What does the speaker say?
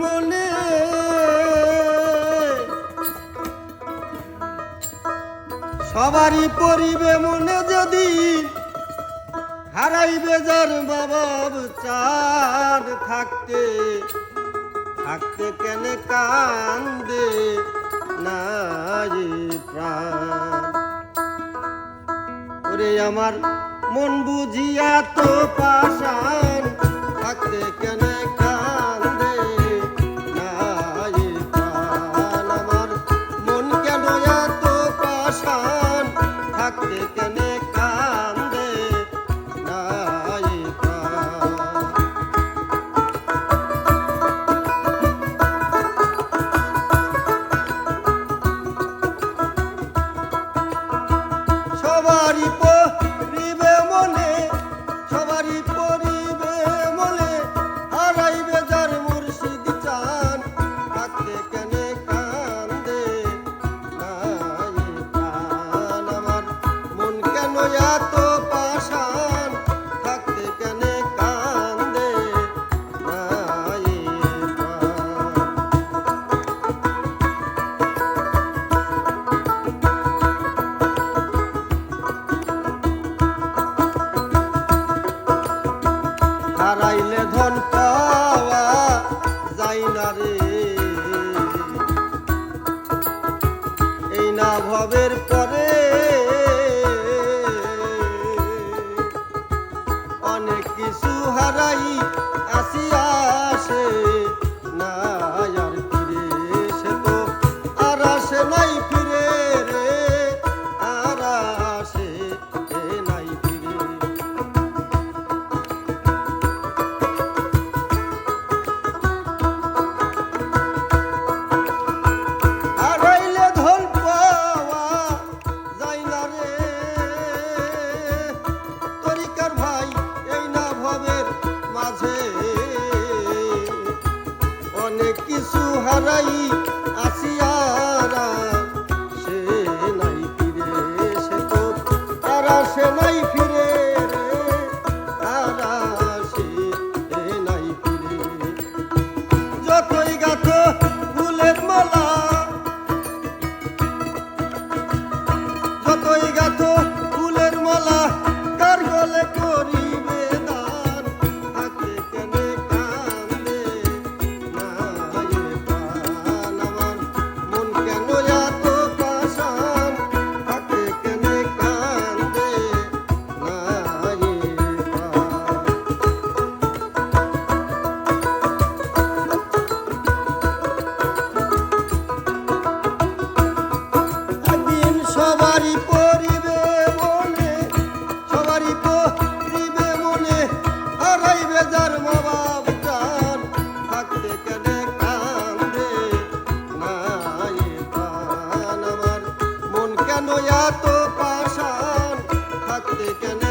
মনে সবারই পরিবে মনে যদি হারাইবে যার বাবার চাঁদ থাকতে থাকতে কেন কান্দে নাই প্রাণ। ওরে আমার মন বুঝিয়া তো পাষাণ থাকতে কেন কান্দে নাই প্রাণ। আমার মন কেন এত পাষাণ থাকতে কেন কান্দে নাই প্রাণ। সবারই পরিবে মনে সবারই পরিবে মনে হারাইবে যার মুর্শিদ চান থাকতে কেন কান্দে নাই প্রাণ। আমার মন কেন এত পাষাণ থাকতে কেন কান্দে নাই প্রাণ। হারাইলে ধন পাওয়া যায় না রে এই না ভবের পরে অনেক কিছু হারাই আসিয়া আসে না আর ফিরে সে তো আর আসে নাই ফিরে রে আর আসে নাই ফিরে। হারাইলে ধন পাওয়া যায় না রে তরিকার ভাই এই না ভবের মাঝে অনেক কিছু হারাই আসিয়ারা সে নাই ফিরে সে তো আর আসে নাই ফিরে রে আর আসে নাই ফিরে। যতই গাথো ফুলের মালা যতই গাথো ফুলের মালা কার গলে করিবে দান থাকতে কেন কান্দে নাই প্রাণ। আমার মন কেন এত পাষাণ থাকতে কেন কান্দে নাই প্রাণ। একদিন সবারই পরিবে মনে সবারই পরিবে মনে হারাইবে যার মা বাপ চান থাকতে কেন কান্দে নাই প্রাণ। আমার মন কেন এত পাষাণ থাকতে কেন